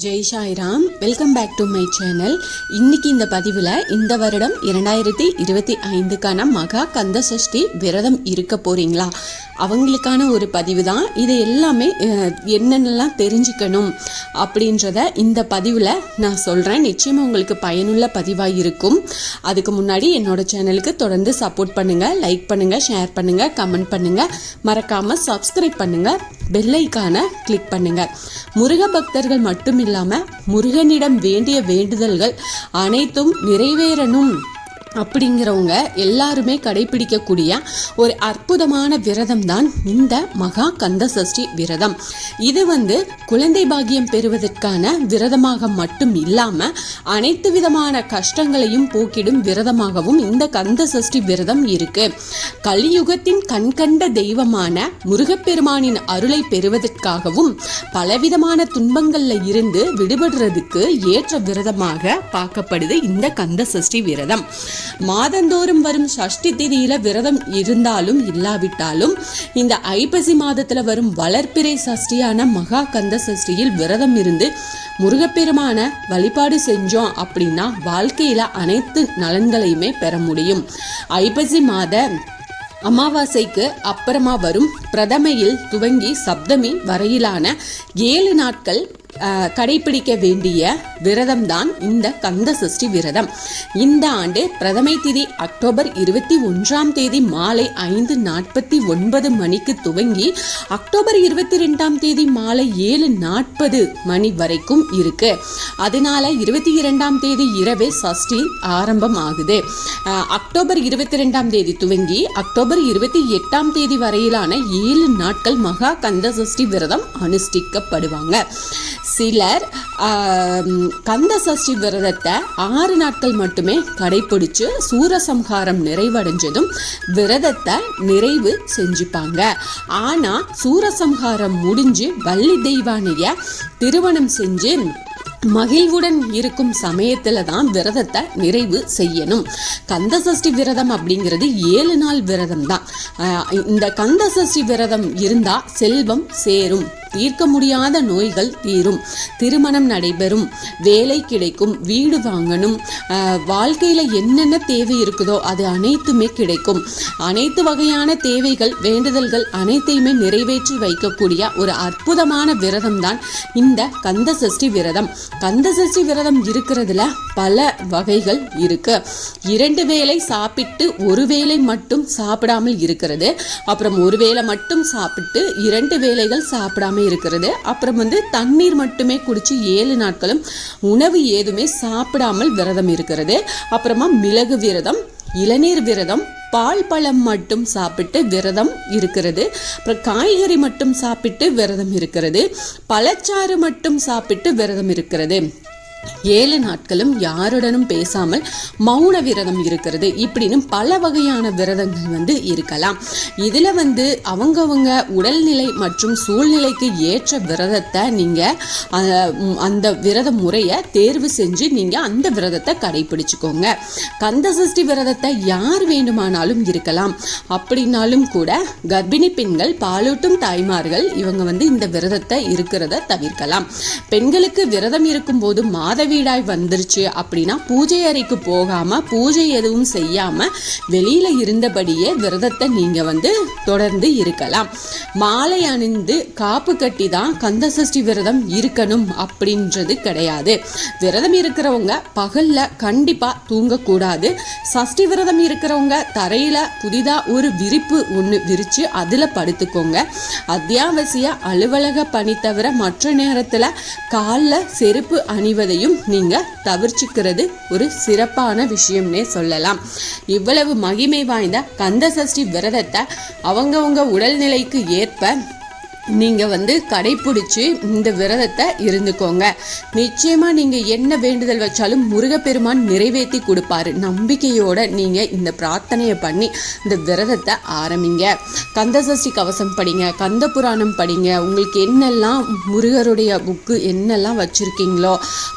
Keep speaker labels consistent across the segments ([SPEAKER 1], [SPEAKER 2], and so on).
[SPEAKER 1] Jai Sairam. Welcome back to my channel. இன்னைக்கு இந்த பதிவில் இந்த வருடம் 2025க்கான மகா கந்த சஷ்டி விரதம் இருக்க போறீங்களா அவங்களுக்கான ஒரு பதிவு தான் இது. எல்லாமே என்னென்னலாம் தெரிஞ்சுக்கணும் அப்படின்றத இந்த பதிவில் நான் சொல்கிறேன். நிச்சயமாக உங்களுக்கு பயனுள்ள பதிவாக இருக்கும். அதுக்கு முன்னாடி என்னோட சேனலுக்கு தொடர்ந்து சப்போர்ட் பண்ணுங்கள், லைக் பண்ணுங்கள், ஷேர் பண்ணுங்கள், கமெண்ட் பண்ணுங்கள், மறக்காமல் சப்ஸ்கிரைப் பண்ணுங்கள், பெல் ஐகானை கிளிக் பண்ணுங்கள். முருக பக்தர்கள் மட்டும் இல்லாமல் முருகனிடம் வேண்டிய வேண்டுதல்கள் அனைத்தும் நிறைவேறணும் அப்படிங்கிறவங்க எல்லாருமே கடைபிடிக்கக்கூடிய ஒரு அற்புதமான விரதம் தான் இந்த மகா கந்த சஷ்டி விரதம். இது குழந்தை பாக்கியம் பெறுவதற்கான விரதமாக மட்டும் இல்லாம அனைத்து விதமான கஷ்டங்களையும் போக்கிடும் விரதமாகவும் இந்த கந்த சஷ்டி விரதம் இருக்கு. கலியுகத்தின் கண்கண்ட தெய்வமான முருகப்பெருமானின் அருளை பெறுவதற்காகவும் பலவிதமான துன்பங்கள்ல இருந்து விடுபடுறதுக்கு ஏற்ற விரதமாக பார்க்கப்படுது இந்த கந்த சஷ்டி விரதம். மாதந்தோறும் வரும் சஷ்டி திதியில விரதம் இருந்தாலும் இல்லாவிட்டாலும் இந்த ஐப்பசி மாதத்துல வரும் வளர்ப்பிறை சஷ்டியான மகா கந்த சஷ்டியில் விரதம் இருந்து முருகப்பெருமான வழிபாடு செஞ்சோம் அப்படின்னா வாழ்க்கையில அனைத்து நலன்களையுமே பெற முடியும். ஐப்பசி மாத அமாவாசைக்கு அப்புறமா வரும் பிரதமையில் துவங்கி சப்தமி வரையிலான 7 நாட்கள் கடைபிடிக்க வேண்டிய விரதம் தான் இந்த கந்த சஷ்டி விரதம். இந்த ஆண்டு பிரதமை திதி அக்டோபர் 21ஆம் தேதி மாலை 5:49 மணிக்கு துவங்கி அக்டோபர் 22ஆம் தேதி மாலை 7:40 மணி வரைக்கும் இருக்கு. அதனால 22ஆம் தேதி இரவே சஷ்டி ஆரம்பம் ஆகுது. அக்டோபர் 22ஆம் தேதி துவங்கி அக்டோபர் 28ஆம் தேதி வரையிலான 7 நாட்கள் மகா கந்த சஷ்டி விரதம் அனுஷ்டிக்கப்படுவாங்க. சிலர் கந்த சஷ்டி விரதத்தை 6 நாட்கள் மட்டுமே கடைபிடிச்சு சூரசம்ஹாரம் நிறைவடைஞ்சதும் விரதத்தை நிறைவு செஞ்சுப்பாங்க. ஆனா சூரசம்ஹாரம் முடிஞ்சு வள்ளி தெய்வானைய திருமணம் செஞ்சு மகிழ்வுடன் இருக்கும் சமயத்துல தான் விரதத்தை நிறைவு செய்யணும். கந்த சஷ்டி விரதம் அப்படிங்கிறது 7 நாள் விரதம் தான். இந்த கந்த சஷ்டி விரதம் இருந்தா செல்வம் சேரும், தீர்க்க முடியாத நோய்கள் தீரும், திருமணம் நடைபெறும், வேலை கிடைக்கும், வீடு வாங்கணும், வாழ்க்கையில என்னென்ன தேவை இருக்குதோ அது அனைத்துமே கிடைக்கும். அனைத்து வகையான தேவைகள் வேண்டுதல்கள் அனைத்தையுமே நிறைவேற்றி வைக்கக்கூடிய ஒரு அற்புதமான விரதம் தான் இந்த கந்த சஷ்டி விரதம். கந்த சஷ்டி விரதம் இருக்கிறதுல பல வகைகள் இருக்கு. 2 வேளை சாப்பிட்டு 1 வேளை மட்டும் சாப்பிடாமல் இருக்கிறது, அப்புறம் 1 வேளை மட்டும் சாப்பிட்டு 2 வேளைகள் சாப்பிடாம இருக்கிறது, அப்புறம் தண்ணீர் மட்டுமே குடிச்சு 7 நாட்களும் உணவு ஏதுமே சாப்பிடாமல் விரதம் இருக்கிறது, அப்புறமா மிளகு விரதம், இளநீர் விரதம், பால் பழம் மட்டும் சாப்பிட்டு விரதம் இருக்கிறது, அப்புறம் காய்கறி மட்டும் சாப்பிட்டு விரதம் இருக்கிறது, பழச்சாறு மட்டும் சாப்பிட்டு விரதம் இருக்கிறது, 7 நாட்களும் யாருடனும் பேசாமல் மௌன விரதம் இருக்கிறது. இப்படின்னு பல வகையான விரதங்கள் இருக்கலாம். இதுல அவங்கவங்க உடல்நிலை மற்றும் சூழ்நிலைக்கு ஏற்ற விரதத்தை நீங்க அந்த விரத முறையை தேர்வு செஞ்சு நீங்க அந்த விரதத்தை கடைபிடிச்சுக்கோங்க. கந்த சஷ்டி விரதத்தை யார் வேண்டுமானாலும் இருக்கலாம். அப்படின்னாலும் கூட கர்ப்பிணி பெண்கள், பாலூட்டும் தாய்மார்கள் இவங்க இந்த விரதத்தை இருக்கிறத தவிர்க்கலாம். பெண்களுக்கு விரதம் இருக்கும் போது மாதவிடாய் வந்துருச்சு அப்படின்னா பூஜை அறைக்கு போகாம பூஜை எதுவும் செய்யாம வெளியில இருந்தபடியே விரதத்தை நீங்க தொடர்ந்து இருக்கலாம். மாலை அணிந்து காப்பு கட்டி தான் கந்த சஷ்டி விரதம் இருக்கணும் அப்படின்றது கிடையாது. விரதம் இருக்கிறவங்க பகல்ல கண்டிப்பா தூங்கக்கூடாது. சஷ்டி விரதம் இருக்கிறவங்க தரையில புதிதா ஒரு விரிப்பு ஒன்று விரிச்சு அதுல படுத்துக்கோங்க. அத்தியாவசிய அலுவலக பணி தவிர மற்ற நேரத்துல காலில் செருப்பு அணிவதையும் நீங்க தவிர்த்துக்கிறது ஒரு சிறப்பான விஷயம்னே சொல்லலாம். இவ்வளவு மகிமை வாய்ந்த கந்த சஷ்டி விரதத்தை அவங்கவங்க உடல்நிலைக்கு ஏற்ப நீங்க கடைபிடிச்சு இந்த விரதத்தை இருந்துக்கோங்க. நிச்சயமா நீங்க என்ன வேண்டுதல் வச்சாலும் முருகப்பெருமான் நிறைவேற்றி கொடுப்பாரு. நம்பிக்கையோட நீங்க இந்த பிரார்த்தனையை பண்ணி இந்த விரதத்தை ஆரம்பிங்க. கந்த சஷ்டி கவசம் படிங்க, கந்த புராணம் படிங்க, உங்களுக்கு என்னெல்லாம் முருகருடைய புக்கு என்னெல்லாம் வச்சிருக்கீங்களோ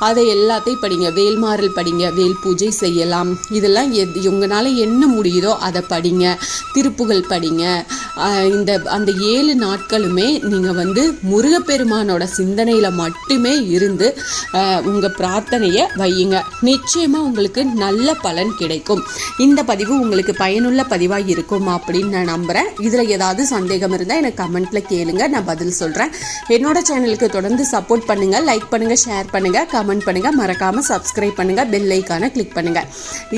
[SPEAKER 1] அதை எல்லாத்தையும் படிங்க. வேல்மாறல் படிங்க, வேல் பூஜை செய்யலாம். இதெல்லாம் உங்களால என்ன முடியுதோ அதை படிங்க. திருப்புகழ் படிங்க. அந்த 7 நாட்களுமே நீங்கள் வந்து முருகப்பெருமானோட சிந்தனையில் மட்டுமே இருந்து உங்கள் பிரார்த்தனையை வையுங்க. நிச்சயமாக உங்களுக்கு நல்ல பலன் கிடைக்கும். இந்த பதிவு உங்களுக்கு பயனுள்ள பதிவாக இருக்கும் அப்படின்னு நான் நம்புகிறேன். இதில் ஏதாவது சந்தேகம் இருந்தால் எனக்கு கமெண்ட்டில் கேளுங்க, நான் பதில் சொல்கிறேன். என்னோட சேனலுக்கு தொடர்ந்து சப்போர்ட் பண்ணுங்கள். லைக் பண்ணுங்கள், ஷேர் பண்ணுங்கள், கமெண்ட் பண்ணுங்கள், மறக்காமல் சப்ஸ்கிரைப் பண்ணுங்கள், பெல் ஐக்கானை கிளிக் பண்ணுங்கள்.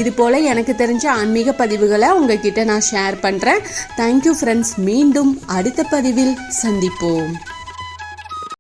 [SPEAKER 1] இது போல் எனக்கு தெரிஞ்ச ஆன்மீக பதிவுகளை உங்ககிட்ட நான் ஷேர் பண்ணுறேன். Thank you friends. மீண்டும் அடுத்த பதிவில் சந்திப்போம்.